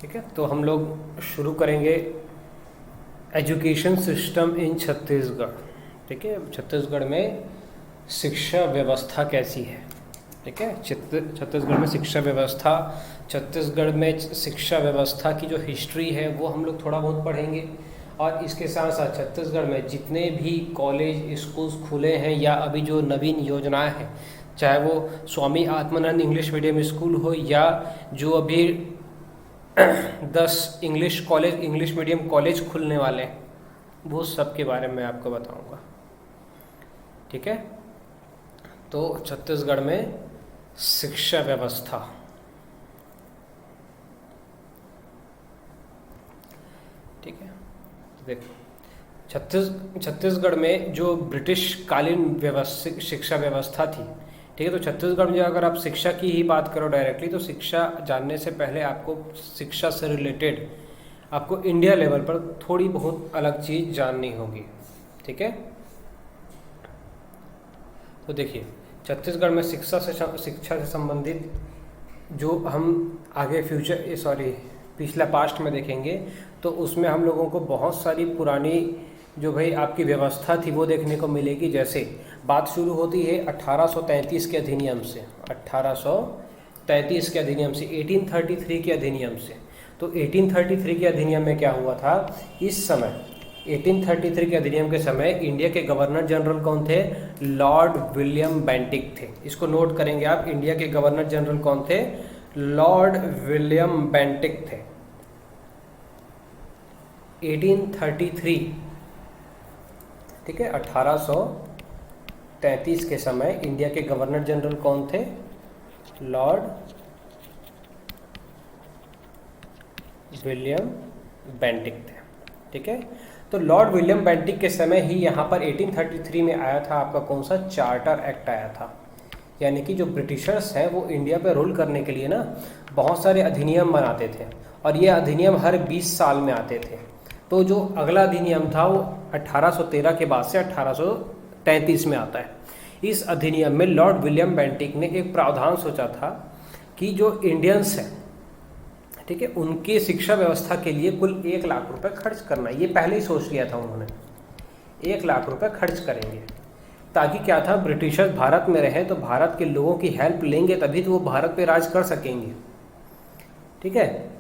ठीक है, तो हम लोग शुरू करेंगे एजुकेशन सिस्टम इन छत्तीसगढ़। ठीक है, छत्तीसगढ़ में शिक्षा व्यवस्था कैसी है। ठीक है, छत्तीसगढ़ में शिक्षा व्यवस्था, छत्तीसगढ़ में शिक्षा व्यवस्था की जो हिस्ट्री है वो हम लोग थोड़ा बहुत पढ़ेंगे। और इसके साथ साथ छत्तीसगढ़ में जितने भी कॉलेज स्कूल्स खुले हैं या अभी जो नवीन योजनाएं हैं, चाहे वो Swami Atmanand English medium school हो या जो अभी 10 इंग्लिश मीडियम कॉलेज खुलने वाले हैं, वो सब के बारे में आपको बताऊंगा। ठीक है, तो छत्तीसगढ़ में शिक्षा व्यवस्था। ठीक है, तो देखो छत्तीसगढ़ में जो ब्रिटिश कालीन शिक्षा व्यवस्था थी। ठीक है, तो छत्तीसगढ़ में अगर आप शिक्षा की ही बात करो डायरेक्टली, तो शिक्षा जानने से पहले आपको शिक्षा से रिलेटेड आपको इंडिया लेवल पर थोड़ी बहुत अलग चीज़ जाननी होगी। ठीक है, तो देखिए छत्तीसगढ़ में शिक्षा से संबंधित जो हम आगे पिछला पास्ट में देखेंगे, तो उसमें हम लोगों को बहुत सारी पुरानी जो भाई आपकी व्यवस्था थी वो देखने को मिलेगी। जैसे बात शुरू होती है 1833 के अधिनियम से, 1833 के अधिनियम से, 1833 के अधिनियम से। तो 1833 के अधिनियम में क्या हुआ था, इस समय 1833 के अधिनियम के समय इंडिया के गवर्नर जनरल कौन थे, लॉर्ड विलियम बेंटिक थे। इसको नोट करेंगे आप, इंडिया के गवर्नर जनरल कौन थे, लॉर्ड विलियम बेंटिक थे। 1833, ठीक है, 1833 के समय इंडिया के गवर्नर जनरल कौन थे, लॉर्ड विलियम बेंटिक थे। ठीक है, तो लॉर्ड विलियम बेंटिक के समय ही यहाँ पर 1833 में आया था आपका कौन सा, चार्टर एक्ट आया था। यानी कि जो ब्रिटिशर्स हैं वो इंडिया पे रूल करने के लिए ना बहुत सारे अधिनियम बनाते थे, और ये अधिनियम हर 20 साल में आते थे। तो जो अगला अधिनियम था वो 1813 के बाद से 1833 में आता है। इस अधिनियम में लॉर्ड विलियम बेंटिक ने एक प्रावधान सोचा था कि जो इंडियंस हैं, ठीक है, उनकी शिक्षा व्यवस्था के लिए कुल 1 लाख रुपए खर्च करना। ये पहले ही सोच लिया था उन्होंने, 1 लाख रुपए खर्च करेंगे, ताकि क्या था, ब्रिटिशर्स भारत में रहें तो भारत के लोगों की हेल्प लेंगे, तभी तो वो भारत पे राज कर सकेंगे। ठीक है,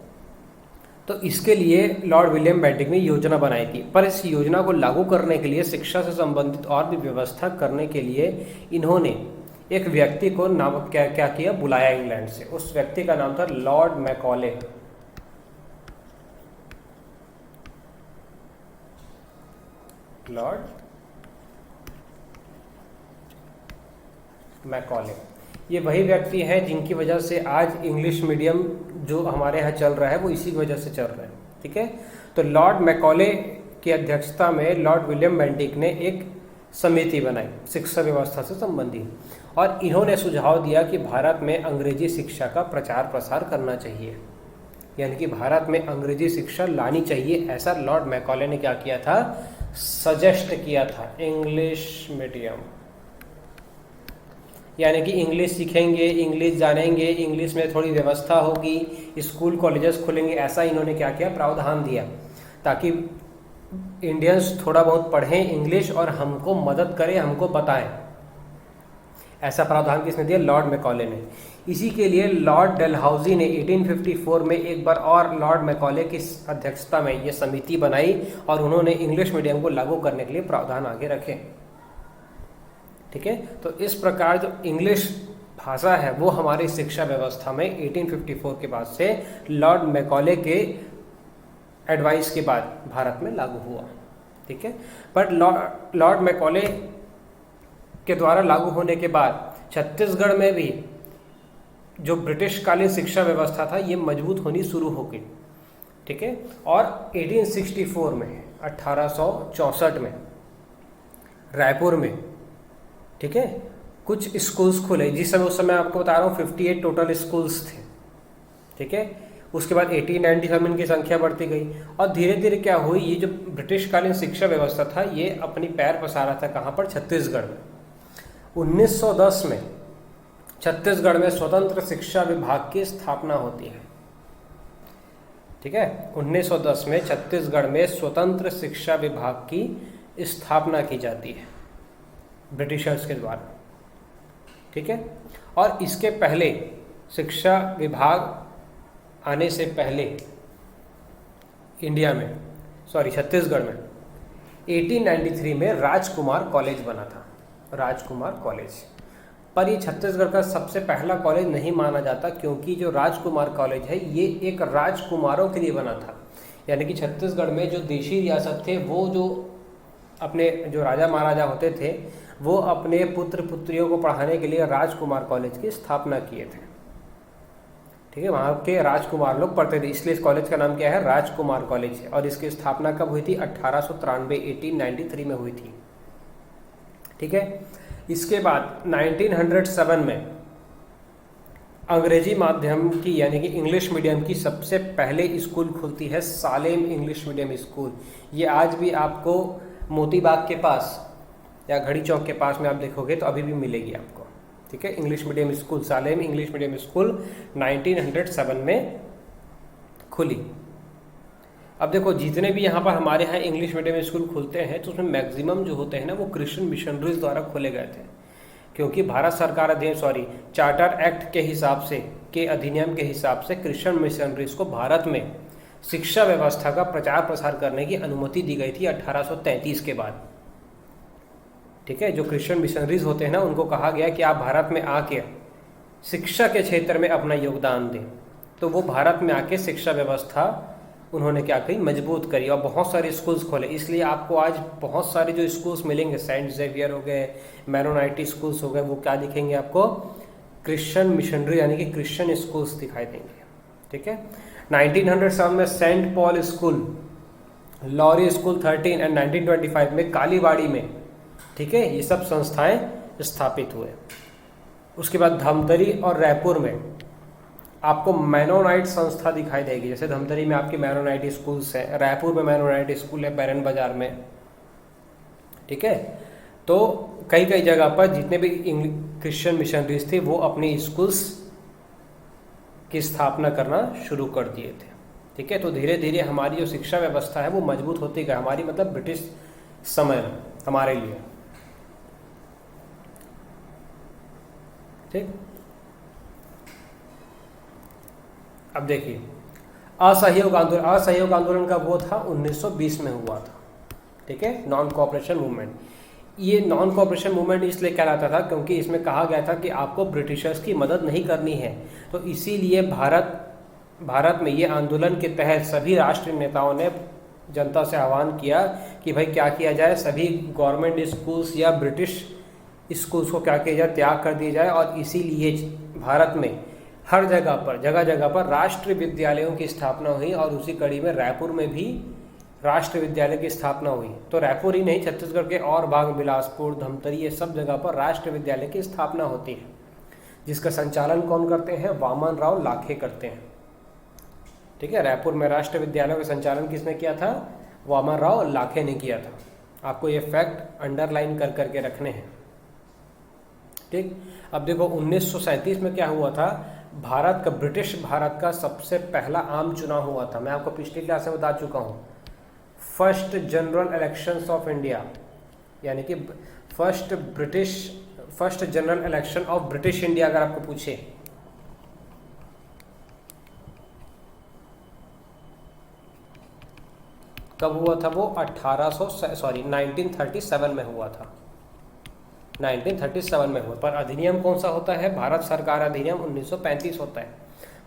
तो इसके लिए लॉर्ड विलियम बेंटिक ने योजना बनाई थी। पर इस योजना को लागू करने के लिए, शिक्षा से संबंधित और भी व्यवस्था करने के लिए इन्होंने एक व्यक्ति को नाम क्या किया, बुलाया इंग्लैंड से। उस व्यक्ति का नाम था लॉर्ड मैकॉले। लॉर्ड मैकॉले, ये वही व्यक्ति है जिनकी वजह से आज इंग्लिश मीडियम जो हमारे यहाँ चल रहा है वो इसी की वजह से चल रहा है। ठीक है, तो लॉर्ड मैकॉले की अध्यक्षता में लॉर्ड विलियम बेंटिक ने एक समिति बनाई शिक्षा व्यवस्था से संबंधित, और इन्होंने सुझाव दिया कि भारत में अंग्रेजी शिक्षा का प्रचार प्रसार करना चाहिए, यानी कि भारत में अंग्रेजी शिक्षा लानी चाहिए। ऐसा लॉर्ड मैकॉले ने क्या किया था, सजेस्ट किया था। इंग्लिश मीडियम यानी कि इंग्लिश सीखेंगे, इंग्लिश जानेंगे, इंग्लिश में थोड़ी व्यवस्था होगी, स्कूल कॉलेजेस खुलेंगे, ऐसा इन्होंने क्या किया, प्रावधान दिया, ताकि इंडियंस थोड़ा बहुत पढ़ें इंग्लिश और हमको मदद करें, हमको बताएं। ऐसा प्रावधान किसने दिया, लॉर्ड मैकॉले ने। इसी के लिए लॉर्ड डलहौजी ने 1854 में एक बार और लॉर्ड मैकॉले की अध्यक्षता में ये समिति बनाई, और उन्होंने इंग्लिश मीडियम को लागू करने के लिए प्रावधान आगे रखे। ठीक है, तो इस प्रकार जो इंग्लिश भाषा है वो हमारी शिक्षा व्यवस्था में 1854 के बाद से लॉर्ड मैकॉले के एडवाइस के बाद भारत में लागू हुआ। ठीक है, पर लॉर्ड मैकॉले के द्वारा लागू होने के बाद छत्तीसगढ़ में भी जो ब्रिटिश कालीन शिक्षा व्यवस्था था ये मजबूत होनी शुरू हो गई। ठीक है, और 1864 में, 1864 में रायपुर में, ठीक है, कुछ स्कूल्स खुले। उस समय आपको बता रहा हूँ 58 टोटल स्कूल्स थे। ठीक है, उसके बाद 1897 इनकी संख्या बढ़ती गई, और धीरे धीरे क्या हुई, ये जो ब्रिटिश कालीन शिक्षा व्यवस्था था ये अपनी पैर पसारा था कहाँ पर, छत्तीसगढ़ में। 1910 में छत्तीसगढ़ में स्वतंत्र शिक्षा विभाग की स्थापना होती है। ठीक है। 1910 में छत्तीसगढ़ में स्वतंत्र शिक्षा विभाग की स्थापना की जाती है ब्रिटिशर्स के द्वारा, ठीक है। और इसके पहले शिक्षा विभाग आने से पहले इंडिया में, छत्तीसगढ़ में 1893 में राजकुमार कॉलेज बना था, राजकुमार कॉलेज। पर ये छत्तीसगढ़ का सबसे पहला कॉलेज नहीं माना जाता, क्योंकि जो राजकुमार कॉलेज है ये एक राजकुमारों के लिए बना था। यानी कि छत्तीसगढ़ में जो देशी रियासत थे, वो जो अपने जो राजा महाराजा होते थे, वो अपने पुत्र पुत्रियों को पढ़ाने के लिए राजकुमार कॉलेज की स्थापना किए थे, ठीक है। वहाँ के राजकुमार लोग पढ़ते थे, इसलिए इस कॉलेज का नाम क्या है, राजकुमार कॉलेज है। और इसकी स्थापना कब हुई थी, 1893 में हुई थी, ठीक है। इसके बाद 1907 में अंग्रेजी माध्यम की यानी कि इंग्लिश मीडियम की सबसे पहले स्कूल खुलती है, सालेम इंग्लिश मीडियम स्कूल। ये आज भी आपको मोती बाग के पास या घड़ी चौक के पास में आप देखोगे तो अभी भी मिलेगी आपको, ठीक है। English medium school, Salem English medium school 1907 में खुली। अब देखो जितने भी यहाँ पर हमारे यहाँ इंग्लिश मीडियम स्कूल खुलते हैं तो उसमें मैक्सिमम जो होते हैं ना वो क्रिश्चियन मिशनरीज द्वारा खोले गए थे, क्योंकि भारत सरकार चार्टर एक्ट के हिसाब से, के अधिनियम के हिसाब से क्रिश्चियन मिशनरीज को भारत में शिक्षा व्यवस्था का प्रचार प्रसार करने की अनुमति दी गई थी 1833 के बाद, ठीक है। जो क्रिश्चियन मिशनरीज होते हैं ना उनको कहा गया कि आप भारत में आके शिक्षा के क्षेत्र में अपना योगदान दें, तो वो भारत में आके शिक्षा व्यवस्था उन्होंने क्या करी, मजबूत करी और बहुत सारे स्कूल्स खोले। इसलिए आपको आज बहुत सारे जो स्कूल्स मिलेंगे, सेंट जेवियर हो गए, मैनोनाइटी स्कूल्स हो गए, वो क्या दिखेंगे आपको, क्रिश्चियन मिशनरी यानी कि क्रिश्चियन स्कूल्स दिखाई देंगे, ठीक है। 1907 में Saint Paul school, Lawrie school 13 and 1925 में कालीबाड़ी में, ठीक है, ये सब संस्थाएं स्थापित हुए। उसके बाद धमतरी और रायपुर में आपको मैनोनाइट संस्था दिखाई देगी। जैसे धमतरी में आपके मैनोनाइट स्कूल्स हैं, रायपुर में मैनोनाइट स्कूल है बैरन बाजार में, ठीक है। तो कई कई जगह पर जितने भी क्रिश्चियन मिशनरीज थे वो अपनी स्कूल्स की स्थापना करना शुरू कर दिए थे, ठीक है। तो धीरे धीरे हमारी जो शिक्षा व्यवस्था है वो मजबूत होती गई, हमारी मतलब ब्रिटिश समय में हमारे लिए, ठीक। अब देखिए असहयोग आंदोलन का वो था 1920 में हुआ था, ठीक है, नॉन कोऑपरेशन मूवमेंट। ये नॉन कोऑपरेशन मूवमेंट इसलिए कहलाता था क्योंकि इसमें कहा गया था कि आपको ब्रिटिशर्स की मदद नहीं करनी है, तो इसीलिए भारत में ये आंदोलन के तहत सभी राष्ट्रीय नेताओं ने जनता से आह्वान किया कि भाई क्या किया जाए, सभी गवर्नमेंट स्कूल्स या ब्रिटिश स्कूल्स को क्या किया जाए, त्याग कर दिया जाए। और इसीलिए भारत में हर जगह जगह पर राष्ट्रीय विद्यालयों की स्थापना हुई और उसी कड़ी में रायपुर में भी राष्ट्रीय विद्यालय की स्थापना हुई। तो रायपुर ही नहीं, छत्तीसगढ़ के और भाग, बिलासपुर, धमतरी, ये सब जगह पर राष्ट्रीय विद्यालय की स्थापना होती है, जिसका संचालन कौन करते हैं, वामन राव लाखे करते हैं, ठीक है। रायपुर में राष्ट्रीय विद्यालय का संचालन किसने किया था, वामन राव लाखे ने किया था। आपको ये फैक्ट अंडरलाइन कर करके रखने हैं, ठीक। अब देखो 1937 में क्या हुआ था, ब्रिटिश भारत का सबसे पहला आम चुनाव हुआ था। मैं आपको पिछली क्लास में बता चुका हूँ, first general elections of India, यानी कि first general election of British India अगर आपको पूछे, कब हुआ था वो, 1937 में हुआ था, 1937 में हुआ। पर अधिनियम कौन सा होता है, भारत सरकार अधिनियम 1935 होता है,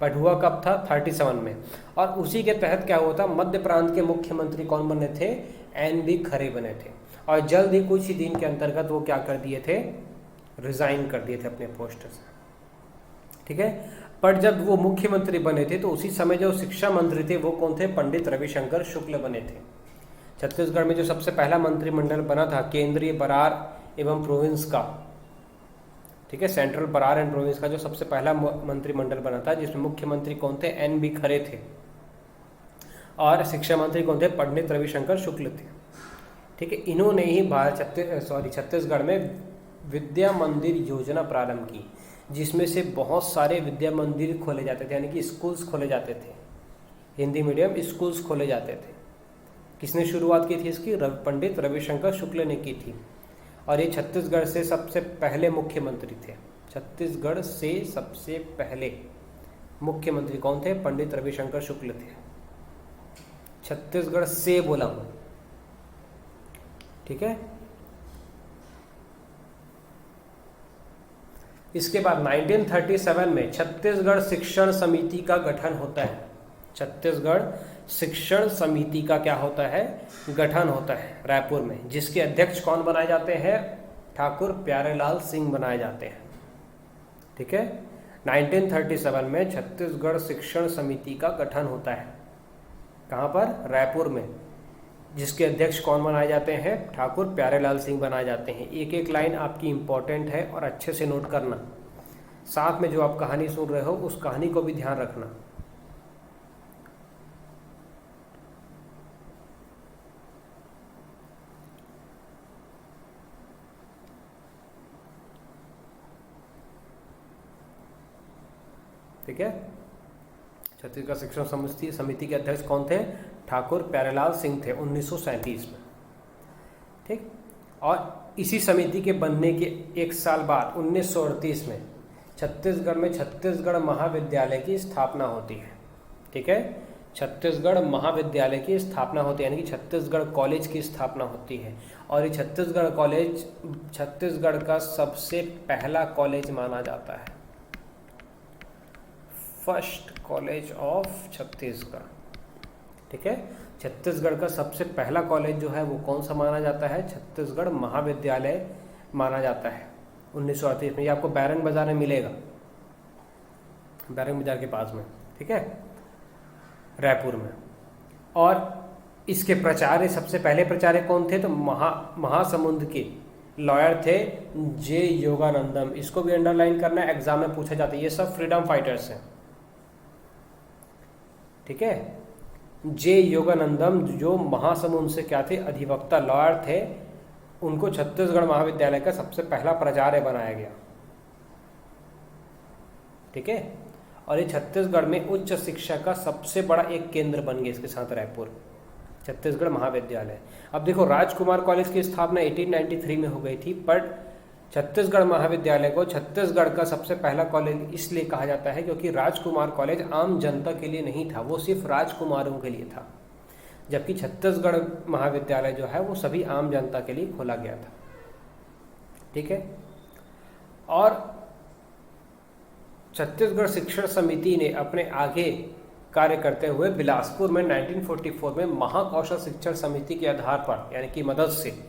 बट हुआ कब था, 37 में। और उसी के तहत क्या हुआ था, मध्य प्रांत के मुख्यमंत्री कौन बने थे, NB खरे बने थे। और जल्द ही कुछ ही दिन के अंतर्गत वो क्या कर दिए थे, रिजाइन कर दिए थे अपने पोस्ट से, ठीक है। पर जब वो मुख्यमंत्री बने थे तो उसी समय जो शिक्षा मंत्री थे वो कौन थे, पंडित रविशंकर शुक्ल बने थे। छत्तीसगढ़ में जो सबसे पहला मंत्रिमंडल बना था केंद्रीय बरार एवं प्रोविंस का, ठीक है, सेंट्रल बरार एंड प्रोविंस का जो सबसे पहला मंत्रिमंडल बना था, जिसमें मुख्यमंत्री कौन थे, NB खरे थे, और शिक्षा मंत्री कौन थे, पंडित रविशंकर शुक्ल थे, ठीक है। इन्होंने ही छत्तीसगढ़ में विद्या मंदिर योजना प्रारंभ की, जिसमें से बहुत सारे विद्या मंदिर खोले जाते थे, यानी कि स्कूल्स खोले जाते थे, हिंदी मीडियम स्कूल्स खोले जाते थे। किसने शुरुआत की थी इसकी? पंडित रविशंकर शुक्ल ने की थी। और ये छत्तीसगढ़ से सबसे पहले मुख्यमंत्री थे। छत्तीसगढ़ से सबसे पहले मुख्यमंत्री कौन थे? पंडित रविशंकर शुक्ल थे। छत्तीसगढ़ से बोला हूं, ठीक है। इसके बाद 1937 में छत्तीसगढ़ शिक्षण समिति का गठन होता है। छत्तीसगढ़ शिक्षण समिति का क्या होता है? गठन होता है रायपुर में, जिसके अध्यक्ष कौन बनाए जाते हैं? ठाकुर प्यारेलाल सिंह बनाए जाते हैं, ठीक है। 1937 में छत्तीसगढ़ शिक्षण समिति का गठन होता है। कहाँ पर? रायपुर में, जिसके अध्यक्ष कौन बनाए जाते हैं? ठाकुर प्यारेलाल सिंह बनाए जाते हैं। एक एक लाइन आपकी इंपॉर्टेंट है और अच्छे से नोट करना। साथ में जो आप कहानी सुन रहे हो उस कहानी को भी ध्यान रखना। ठीक है। छत्तीसगढ़ शिक्षण समिति के अध्यक्ष कौन थे? ठाकुर प्यारेलाल सिंह थे 1937 में, ठीक। और इसी समिति के बनने के एक साल बाद 1938 में छत्तीसगढ़ में छत्तीसगढ़ महाविद्यालय की स्थापना होती है, ठीक है। छत्तीसगढ़ महाविद्यालय की स्थापना होती है, यानी कि छत्तीसगढ़ कॉलेज की स्थापना होती है। और ये छत्तीसगढ़ कॉलेज छत्तीसगढ़ का सबसे पहला कॉलेज माना जाता है, फर्स्ट कॉलेज ऑफ छत्तीसगढ़, ठीक है। छत्तीसगढ़ का सबसे पहला कॉलेज जो है वो कौन सा माना जाता है? छत्तीसगढ़ महाविद्यालय माना जाता है 1938 में। ये आपको बैरन बाजार में मिलेगा, बैरन बाजार के पास में, ठीक है, रायपुर में। और इसके प्राचार्य, सबसे पहले प्राचार्य कौन थे? तो महासमुंद के लॉयर थे जे योगानंदम। इसको भी अंडरलाइन करना है, एग्जाम में पूछा जाता है। ये सब फ्रीडम फाइटर्स हैं, ठीक है। जे योगानंदम जो महासमुंद से क्या थे? अधिवक्ता, लॉयर थे। उनको छत्तीसगढ़ महाविद्यालय का सबसे पहला प्राचार्य बनाया गया, ठीक है। और ये छत्तीसगढ़ में उच्च शिक्षा का सबसे बड़ा एक केंद्र बन गया इसके साथ रायपुर, छत्तीसगढ़ महाविद्यालय। अब देखो, राजकुमार कॉलेज की स्थापना 1893 में हो गई थी, पर छत्तीसगढ़ महाविद्यालय को छत्तीसगढ़ का सबसे पहला कॉलेज इसलिए कहा जाता है क्योंकि राजकुमार कॉलेज आम जनता के लिए नहीं था, वो सिर्फ राजकुमारों के लिए था। जबकि छत्तीसगढ़ महाविद्यालय जो है वो सभी आम जनता के लिए खोला गया था, ठीक है। और छत्तीसगढ़ शिक्षण समिति ने अपने आगे कार्य करते हुए बिलासपुर में 1944 में महाकौशल शिक्षण समिति के आधार पर, यानी कि मदद से,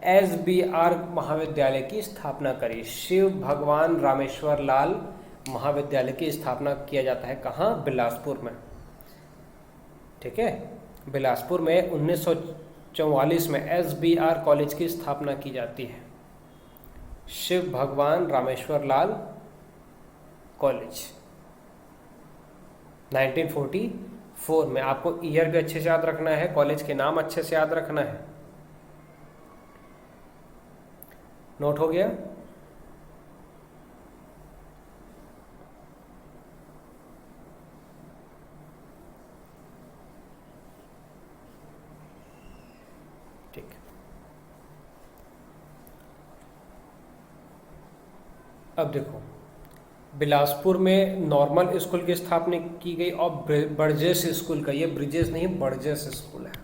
SBR महाविद्यालय की स्थापना करी। शिव भगवान रामेश्वर लाल महाविद्यालय की स्थापना किया जाता है। कहाँ? बिलासपुर में, ठीक है। बिलासपुर में 1944 में SBR कॉलेज की स्थापना की जाती है, शिव भगवान रामेश्वर लाल कॉलेज। 1944 में, आपको ईयर भी अच्छे से याद रखना है, कॉलेज के नाम अच्छे से याद रखना है। नोट हो गया? ठीक। अब देखो, बिलासपुर में नॉर्मल स्कूल की स्थापना की गई और बर्जेस स्कूल का, ये ब्रिजेस नहीं बर्जेस स्कूल है,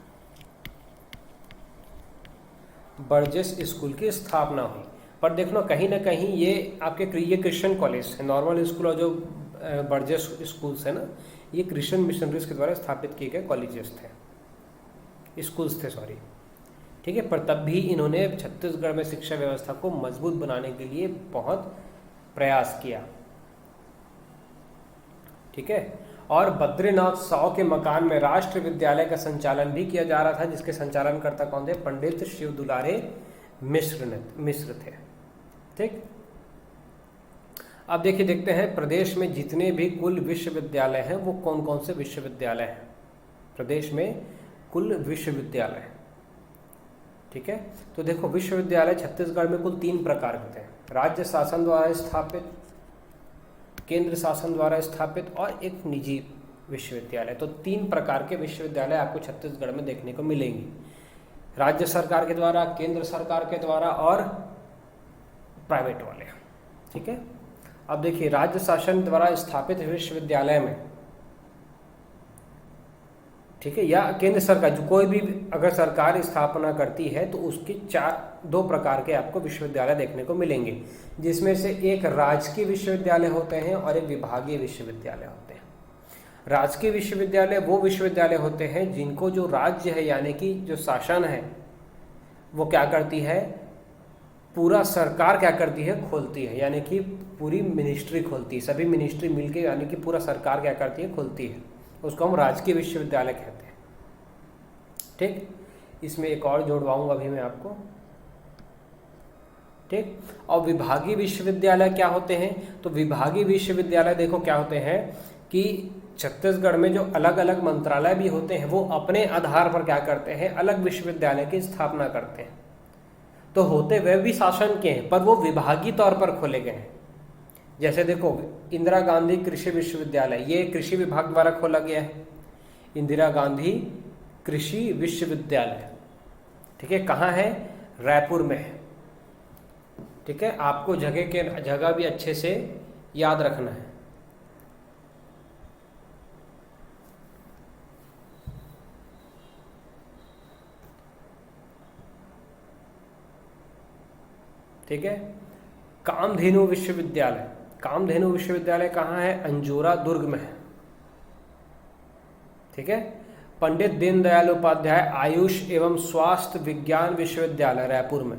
बर्जेस स्कूल की स्थापना हुई। पर देखो कहीं ना कहीं ये आपके ये क्रिश्चियन कॉलेज है, नॉर्मल स्कूल और जो बर्जेस स्कूल्स है ना, ये क्रिश्चियन मिशनरीज के द्वारा स्थापित किए गए कॉलेजेस थे, स्कूल्स थे, सॉरी, ठीक है। पर तब भी इन्होंने छत्तीसगढ़ में शिक्षा व्यवस्था को मजबूत बनाने के लिए बहुत प्रयास किया, ठीक है। और बद्रीनाथ साव के मकान में राष्ट्र विद्यालय का संचालन भी किया जा रहा था, जिसके संचालनकर्ता कौन थे? पंडित शिव दुलारे मिश्र थे, ठीक। अब देखिए, देखते हैं प्रदेश में जितने भी कुल विश्वविद्यालय हैं वो कौन कौन से विश्वविद्यालय हैं। प्रदेश में कुल विश्वविद्यालय, ठीक है। तो देखो, विश्वविद्यालय छत्तीसगढ़ में कुल 3 प्रकार के थे: राज्य शासन द्वारा स्थापित, केंद्र शासन द्वारा स्थापित और एक निजी विश्वविद्यालय। तो 3 प्रकार के विश्वविद्यालय आपको छत्तीसगढ़ में देखने को मिलेंगे, राज्य सरकार के द्वारा, केंद्र सरकार के द्वारा और प्राइवेट वाले। ठीक है, अब देखिए राज्य शासन द्वारा स्थापित विश्वविद्यालय में, ठीक है, या केंद्र सरकार, जो कोई भी अगर सरकार स्थापना करती है तो उसके 2 प्रकार के आपको विश्वविद्यालय देखने को मिलेंगे, जिसमें से एक राजकीय विश्वविद्यालय होते हैं और एक विभागीय विश्वविद्यालय होते हैं। राजकीय विश्वविद्यालय वो विश्वविद्यालय होते हैं जिनको जो राज्य है यानी कि जो शासन है वो क्या करती है, पूरा सरकार क्या करती है, खोलती है, यानी कि पूरी मिनिस्ट्री खोलती है, सभी मिनिस्ट्री मिलके यानी कि पूरा सरकार क्या करती है, खोलती है, उसको हम राजकीय विश्वविद्यालय कहते हैं। ठीक, इसमें एक और जोड़वाऊंगा अभी मैं आपको। ठीक, और विभागीय विश्वविद्यालय क्या होते हैं, तो विभागीय विश्वविद्यालय देखो क्या होते हैं कि छत्तीसगढ़ में जो अलग अलग मंत्रालय भी होते हैं वो अपने आधार पर क्या करते हैं, अलग विश्वविद्यालय की स्थापना करते हैं। तो होते वे भी शासन के हैं पर वो विभागीय तौर पर खोले गए हैं। जैसे देखो इंदिरा गांधी कृषि विश्वविद्यालय, ये कृषि विभाग द्वारा खोला गया है, इंदिरा गांधी कृषि विश्वविद्यालय। ठीक है, कहाँ है, रायपुर में है। ठीक है, आपको जगह भी अच्छे से याद रखना है। ठीक है, कामधेनु विश्वविद्यालय, कामधेनु विश्वविद्यालय कहाँ है, अंजोरा दुर्ग में है। ठीक है, पंडित दीनदयाल उपाध्याय आयुष एवं स्वास्थ्य विज्ञान विश्वविद्यालय रायपुर में,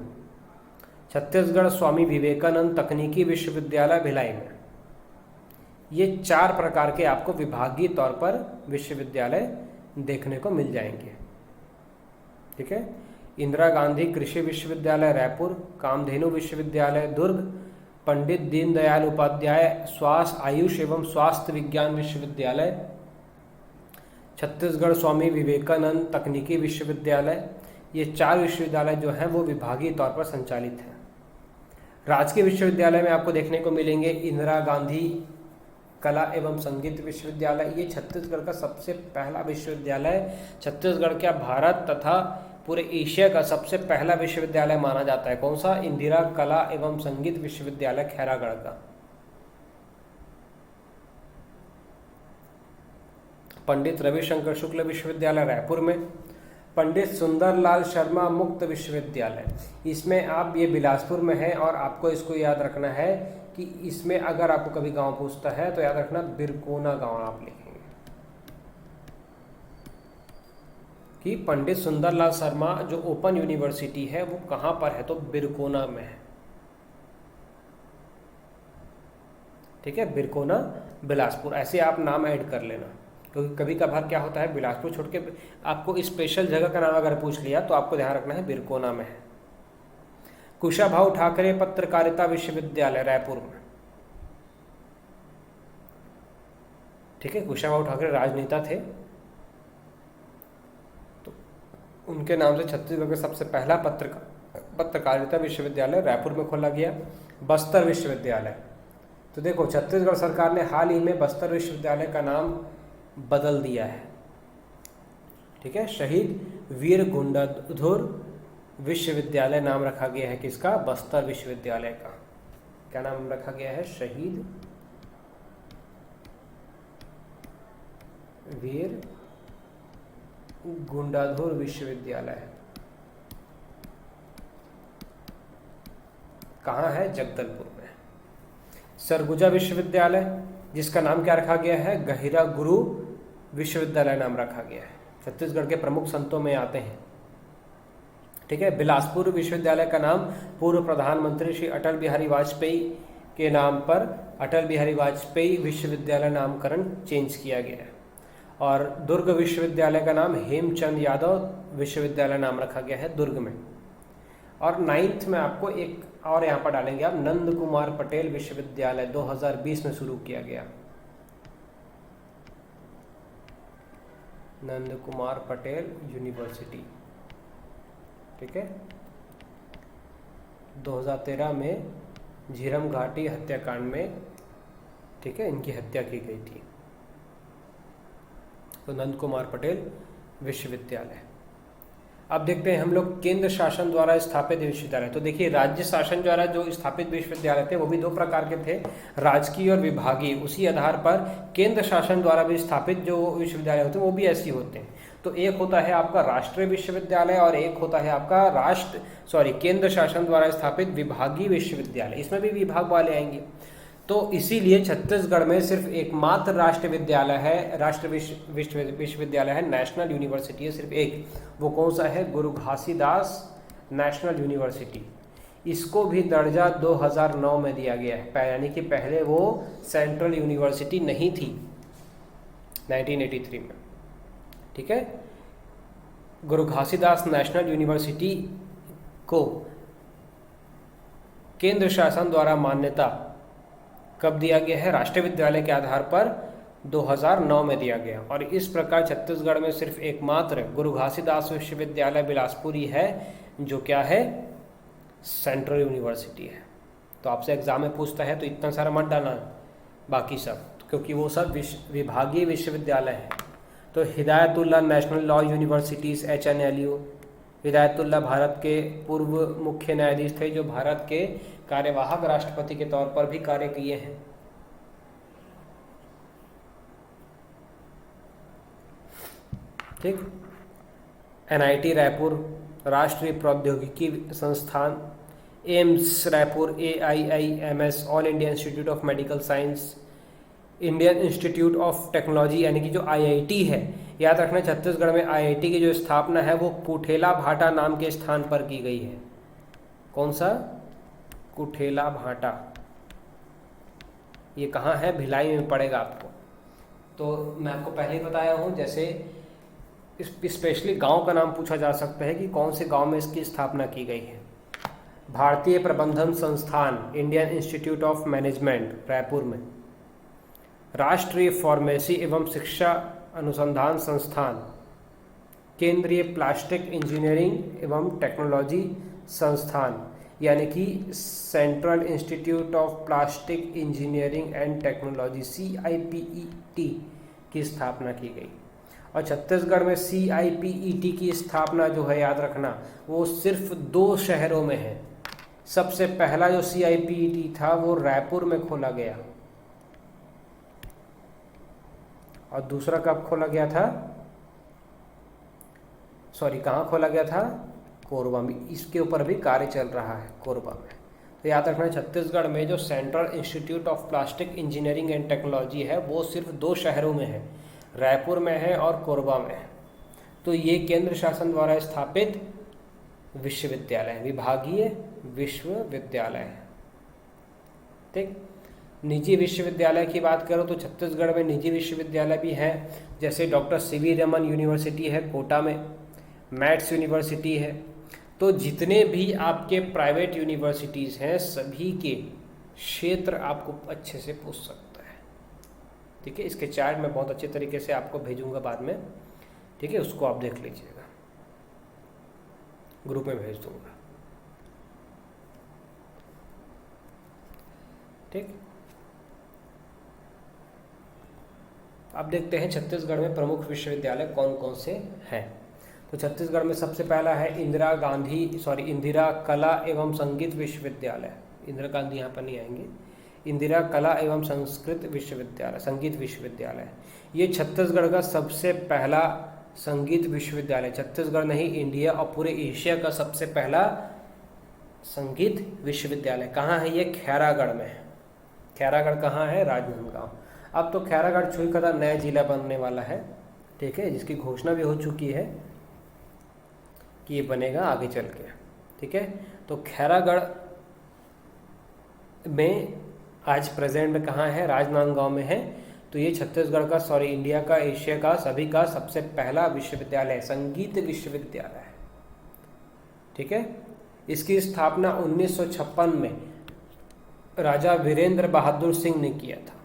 छत्तीसगढ़ स्वामी विवेकानंद तकनीकी विश्वविद्यालय भिलाई में। ये 4 प्रकार के आपको विभागीय तौर पर विश्वविद्यालय देखने को मिल जाएंगे। ठीक है, इंदिरा गांधी कृषि विश्वविद्यालय रायपुर, कामधेनु विश्वविद्यालय दुर्ग, पंडित दीनदयाल उपाध्याय स्वास्थ्य आयुष एवं स्वास्थ्य विज्ञान विश्वविद्यालय, छत्तीसगढ़ स्वामी विवेकानंद तकनीकी विश्वविद्यालय। ये 4 विश्वविद्यालय जो हैं वो विभागीय तौर पर संचालित हैं। राजकीय विश्वविद्यालय में आपको देखने को मिलेंगे इंदिरा गांधी कला एवं संगीत विश्वविद्यालय। ये छत्तीसगढ़ का सबसे पहला विश्वविद्यालय, छत्तीसगढ़ क्या भारत तथा पूरे एशिया का सबसे पहला विश्वविद्यालय माना जाता है। कौन सा, इंदिरा कला एवं संगीत विश्वविद्यालय खैरागढ़ का। पंडित रविशंकर शुक्ल विश्वविद्यालय रायपुर में, पंडित सुंदरलाल शर्मा मुक्त विश्वविद्यालय, इसमें आप, ये बिलासपुर में है और आपको इसको याद रखना है कि इसमें अगर आपको कभी गांव पूछता है तो याद रखना बिरकोना गांव आप लिखेंगे कि पंडित सुंदरलाल शर्मा जो ओपन यूनिवर्सिटी है वो कहाँ पर है, तो बिरकोना में है। ठीक है, बिरकोना बिलासपुर, ऐसे आप नाम ऐड कर लेना, क्योंकि कभी कभार क्या होता है बिलासपुर छोड़ के आपको स्पेशल जगह का नाम अगर पूछ लिया तो आपको ध्यान रखना है बिरकोना में है। कुशाभाऊ ठाकरे पत्रकारिता विश्वविद्यालय रायपुर में। ठीक है, कुशाभाऊ ठाकरे राजनेता थे, तो उनके नाम से छत्तीसगढ़ का सबसे पहला पत्रकारिता विश्वविद्यालय रायपुर में खोला गया। बस्तर विश्वविद्यालय, तो देखो छत्तीसगढ़ सरकार ने हाल ही में बस्तर विश्वविद्यालय का नाम बदल दिया है। ठीक है, शहीद वीर गुंडाधुर विश्वविद्यालय नाम रखा गया है किसका, बस्तर विश्वविद्यालय का। क्या नाम रखा गया है, शहीद वीर गुंडाधुर विश्वविद्यालय। कहाँ है, जगदलपुर में। सरगुजा विश्वविद्यालय, जिसका नाम क्या रखा गया है, गहिरा गुरु विश्वविद्यालय नाम रखा गया है, छत्तीसगढ़ के प्रमुख संतों में आते हैं। ठीक है, बिलासपुर विश्वविद्यालय का नाम पूर्व प्रधानमंत्री श्री अटल बिहारी वाजपेयी के नाम पर अटल बिहारी वाजपेयी विश्वविद्यालय नामकरण चेंज किया गया है। और दुर्ग विश्वविद्यालय का नाम हेमचंद यादव विश्वविद्यालय नाम रखा गया है दुर्ग में। और 9th में आपको एक और यहाँ पर डालेंगे आप, नंद कुमार पटेल विश्वविद्यालय 2020 में शुरू किया गया। नंद कुमार पटेल यूनिवर्सिटी। ठीक है, 2013 में झीरम घाटी हत्याकांड में, ठीक है, इनकी हत्या की गई थी। तो नंद कुमार पटेल विश्वविद्यालय। अब देखते हैं हम लोग केंद्र शासन द्वारा स्थापित विश्वविद्यालय। तो देखिए, राज्य शासन द्वारा जो स्थापित विश्वविद्यालय थे वो भी दो प्रकार के थे, राजकीय और विभागीय। उसी आधार पर केंद्र शासन द्वारा भी स्थापित जो विश्वविद्यालय होते हैं वो भी ऐसे होते हैं। तो एक होता है आपका राष्ट्रीय विश्वविद्यालय और एक होता है आपका केंद्र शासन द्वारा स्थापित विभागीय विश्वविद्यालय। इसमें भी विभाग वाले आएंगे। तो इसीलिए छत्तीसगढ़ में सिर्फ एकमात्र राष्ट्रीय विद्यालय है, राष्ट्रीय विश्वविद्यालय है, नेशनल यूनिवर्सिटी है सिर्फ एक। वो कौन सा है? गुरु घासीदास नेशनल यूनिवर्सिटी। इसको भी दर्जा 2009 में दिया गया है, यानी कि पहले वो सेंट्रल यूनिवर्सिटी नहीं थी 1983 में। ठीक है, गुरु घासीदास नेशनल यूनिवर्सिटी को केंद्र शासन द्वारा मान्यता कब दिया गया है? राष्ट्रीय विद्यालय के आधार पर 2009 में दिया गया। और इस प्रकार छत्तीसगढ़ में सिर्फ एकमात्र गुरु घासीदास विश्वविद्यालय बिलासपुर ही है जो क्या है? सेंट्रल यूनिवर्सिटी है। तो आपसे एग्जाम में पूछता है तो इतना सारा मत डालना बाकी सब, क्योंकि वो सब विभागीय विश्वविद्यालय है। तो Hidayatullah national law universities HNLU। Hidayatullah Bharat के पूर्व मुख्य न्यायाधीश थे जो भारत के कार्यवाहक राष्ट्रपति के तौर पर भी कार्य किए हैं। ठीक। NIT रायपुर, राष्ट्रीय प्रौद्योगिकी संस्थान, AIIMS Raipur, AIIMS all India institute of medical science, Indian institute of technology यानी कि जो IIT है। याद रखना, छत्तीसगढ़ में IIT की जो स्थापना है वो कुठेला भाटा नाम के स्थान पर की गई है। कौन सा? कुठेला भाटा। ये कहाँ है? भिलाई में पड़ेगा आपको। तो मैं आपको पहले ही बताया हूँ, जैसे स्पेशली गांव का नाम पूछा जा सकता है कि कौन से गांव में इसकी स्थापना की गई है। भारतीय प्रबंधन संस्थान, Indian institute of management Raipur में। राष्ट्रीय फार्मेसी एवं शिक्षा अनुसंधान संस्थान, केंद्रीय प्लास्टिक इंजीनियरिंग एवं टेक्नोलॉजी संस्थान यानी कि central institute of plastic engineering and technology CIPET की स्थापना की गई। और छत्तीसगढ़ में CIPET की स्थापना जो है, याद रखना, वो सिर्फ 2 शहरों में है। सबसे पहला जो CIPET था वो रायपुर में खोला गया और दूसरा कब खोला गया था? कहाँ खोला गया था? कोरबा में। इसके ऊपर भी कार्य चल रहा है कोरबा में। तो याद रखना, छत्तीसगढ़ में जो central institute of plastic engineering and technology है वो सिर्फ 2 शहरों में है, रायपुर में है और कोरबा में है। तो ये केंद्र शासन द्वारा स्थापित विश्वविद्यालय, विभागीय विश्वविद्यालय है। ठीक। निजी विश्वविद्यालय की बात करो तो छत्तीसगढ़ में निजी विश्वविद्यालय भी हैं, जैसे डॉक्टर CV रमन यूनिवर्सिटी है कोटा में, मैथ्स यूनिवर्सिटी है। तो जितने भी आपके प्राइवेट यूनिवर्सिटीज़ हैं सभी के क्षेत्र आपको अच्छे से पूछ सकता है। ठीक है, इसके चार्ट मैं बहुत अच्छे तरीके से आपको भेजूंगा बाद में। ठीक है, उसको आप देख लीजिएगा, ग्रुप में भेज दूंगा। ठीक। अब देखते हैं छत्तीसगढ़ में प्रमुख विश्वविद्यालय कौन कौन से हैं। तो छत्तीसगढ़ में सबसे पहला है इंदिरा कला एवं संगीत विश्वविद्यालय। इंदिरा गांधी यहाँ पर नहीं आएंगे। इंदिरा कला एवं संगीत विश्वविद्यालय, ये छत्तीसगढ़ का सबसे पहला संगीत विश्वविद्यालय। छत्तीसगढ़ नहीं, इंडिया और पूरे एशिया का सबसे पहला संगीत विश्वविद्यालय। कहाँ है ये? खैरागढ़ में है। खैरागढ़ कहाँ है? राजनांदगांव। अब तो खैरागढ़ छुईखदा नया जिला बनने वाला है। ठीक है, जिसकी घोषणा भी हो चुकी है कि ये बनेगा आगे चल के। ठीक है, तो खैरागढ़ में आज प्रेजेंट में कहाँ है? राजनांदगांव में है। तो ये छत्तीसगढ़ का इंडिया का, एशिया का, सभी का सबसे पहला विश्वविद्यालय, संगीत विश्वविद्यालय है। ठीक है, इसकी स्थापना 1956 में राजा वीरेंद्र बहादुर सिंह ने किया था।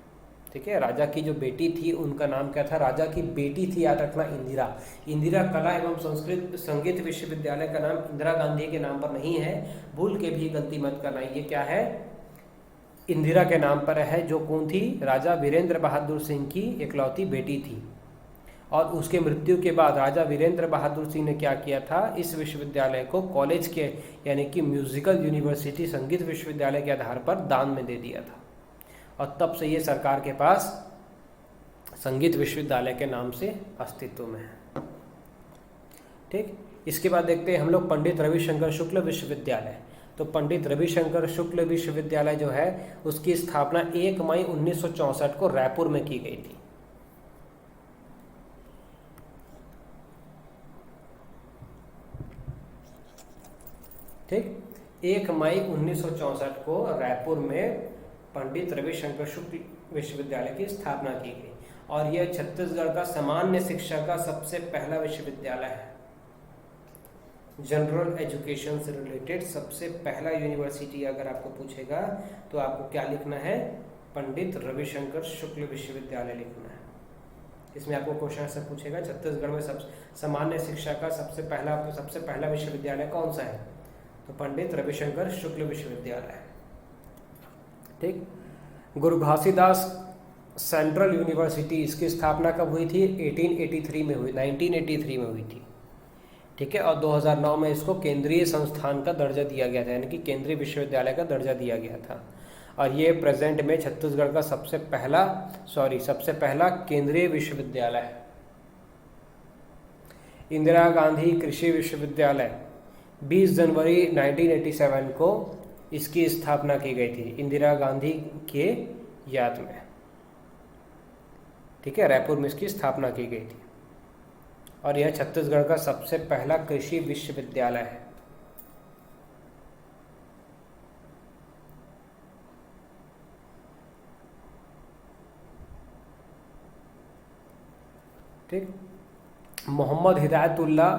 ठीक है, राजा की जो बेटी थी उनका नाम क्या था? राजा की बेटी थी, याद रखना, इंदिरा। इंदिरा कला एवं संगीत विश्वविद्यालय का नाम इंदिरा गांधी के नाम पर नहीं है, भूल के भी गलती मत करना। ये क्या है? इंदिरा के नाम पर है, जो कौन थी? राजा वीरेंद्र बहादुर सिंह की इकलौती बेटी थी। और उसके मृत्यु के बाद राजा वीरेंद्र बहादुर सिंह ने क्या किया था, इस विश्वविद्यालय को कॉलेज के यानी कि म्यूजिकल यूनिवर्सिटी संगीत विश्वविद्यालय के आधार पर दान में दे दिया था, और तब से ये सरकार के पास संगीत विश्वविद्यालय के नाम से अस्तित्व में है। ठीक, इसके बाद देखते हैं हम लोग पंडित रविशंकर शुक्ल विश्वविद्यालय। तो पंडित रविशंकर शुक्ल विश्वविद्यालय जो है उसकी स्थापना 1 मई 1964 को रायपुर में की गई थी। ठीक, 1 मई 1964 को रायपुर में पंडित रविशंकर शुक्ल विश्वविद्यालय की स्थापना की गई, और यह छत्तीसगढ़ का सामान्य शिक्षा का सबसे पहला विश्वविद्यालय है। जनरल एजुकेशन से रिलेटेड सबसे पहला यूनिवर्सिटी अगर आपको पूछेगा तो आपको क्या लिखना है, पंडित रविशंकर शुक्ल विश्वविद्यालय लिखना है। इसमें आपको क्वेश्चन से पूछेगा छत्तीसगढ़ में सामान्य शिक्षा का सबसे पहला विश्वविद्यालय कौन सा है, तो पंडित रविशंकर शुक्ल विश्वविद्यालय। ठीक, गुरु घासीदास सेंट्रल यूनिवर्सिटी, इसकी स्थापना कब हुई थी, 1983 में हुई थी। ठीक है, और 2009 में इसको केंद्रीय संस्थान का दर्जा दिया गया था, यानी कि केंद्रीय विश्वविद्यालय का दर्जा दिया गया था, और ये प्रेजेंट में छत्तीसगढ़ का सबसे पहला केंद्रीय विश्वविद्यालय है। इंदिरा गांधी कृषि विश्वविद्यालय 20 जनवरी 1987 को इसकी स्थापना की गई थी, इंदिरा गांधी के याद में। ठीक है, रायपुर में इसकी स्थापना की गई थी, और यह छत्तीसगढ़ का सबसे पहला कृषि विश्वविद्यालय है। ठीक, मोहम्मद हिदायतुल्ला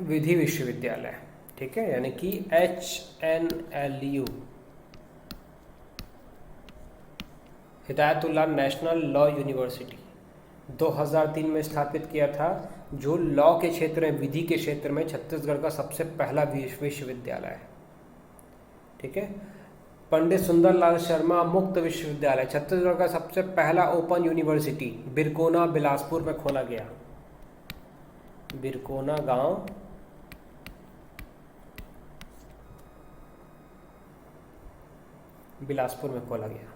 विधि विश्वविद्यालय, ठीक है, यानी कि HNLU, Hidayatullah national law university, 2003 में स्थापित किया था, जो लॉ के क्षेत्र में, विधि के क्षेत्र में छत्तीसगढ़ का सबसे पहला विश्वविद्यालय है। ठीक है, पंडित सुंदरलाल शर्मा मुक्त विश्वविद्यालय, छत्तीसगढ़ का सबसे पहला ओपन यूनिवर्सिटी, बिरकोना बिलासपुर में खोला गया। बिरकोना गांव बिलासपुर में खोला गया।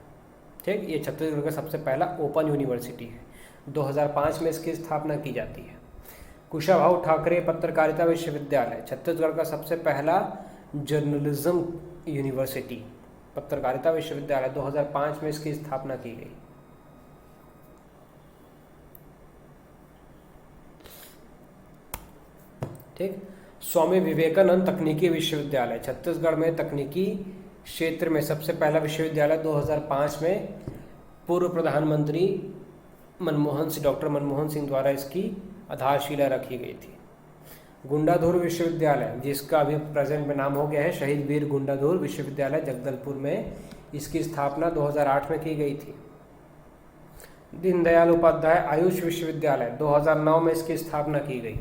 ठीक, ये छत्तीसगढ़ का सबसे पहला ओपन यूनिवर्सिटी है। 2005 में इसकी स्थापना की जाती है। कुशाभाऊ ठाकरे पत्रकारिता विश्वविद्यालय, छत्तीसगढ़ का सबसे पहला जर्नलिज्म यूनिवर्सिटी, पत्रकारिता विश्वविद्यालय, 2005 में इसकी स्थापना की गई। ठीक, स्वामी विवेकानंद तकनीकी विश्वविद्यालय, छत्तीसगढ़ में तकनीकी क्षेत्र में सबसे पहला विश्वविद्यालय, 2005 में पूर्व प्रधानमंत्री डॉक्टर मनमोहन सिंह द्वारा इसकी आधारशिला रखी गई थी। गुंडाधुर विश्वविद्यालय, जिसका अभी प्रेजेंट में नाम हो गया है शहीद वीर गुंडाधुर विश्वविद्यालय जगदलपुर में, इसकी स्थापना 2008 में की गई थी। दीनदयाल उपाध्याय आयुष विश्वविद्यालय, 2009 में इसकी स्थापना की गई।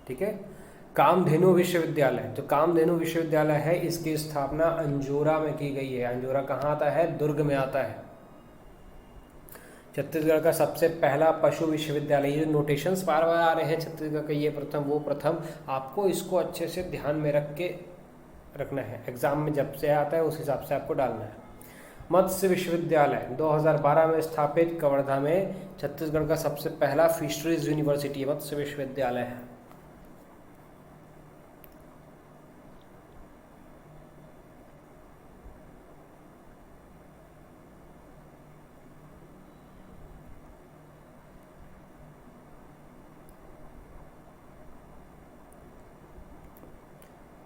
ठीक है, कामधेनु विश्वविद्यालय, जो कामधेनु विश्वविद्यालय है, इसकी स्थापना अंजोरा में की गई है। अंजोरा कहाँ आता है, दुर्ग में आता है। छत्तीसगढ़ का सबसे पहला पशु विश्वविद्यालय, ये नोटेशंस बार बार आ रहे हैं छत्तीसगढ़ का ये प्रथम वो प्रथम, आपको इसको अच्छे से ध्यान में रख के रखना है, एग्जाम में जब से आता है उस हिसाब से आपको डालना है। मत्स्य विश्वविद्यालय 2012 में स्थापित कवर्धा में, छत्तीसगढ़ का सबसे पहला फिशरीज यूनिवर्सिटी मत्स्य विश्वविद्यालय है।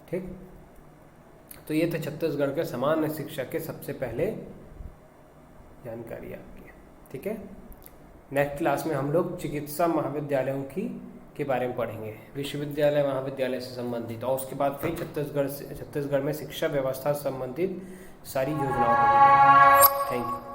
ठीक, तो ये थे छत्तीसगढ़ के सामान्य शिक्षा के सबसे पहले जानकारी आपकी। ठीक है, नेक्स्ट क्लास में हम लोग चिकित्सा महाविद्यालयों के बारे में पढ़ेंगे, विश्वविद्यालय महाविद्यालय से संबंधित, और उसके बाद फिर छत्तीसगढ़ में शिक्षा व्यवस्था से संबंधित सारी योजनाओं को। Thank you.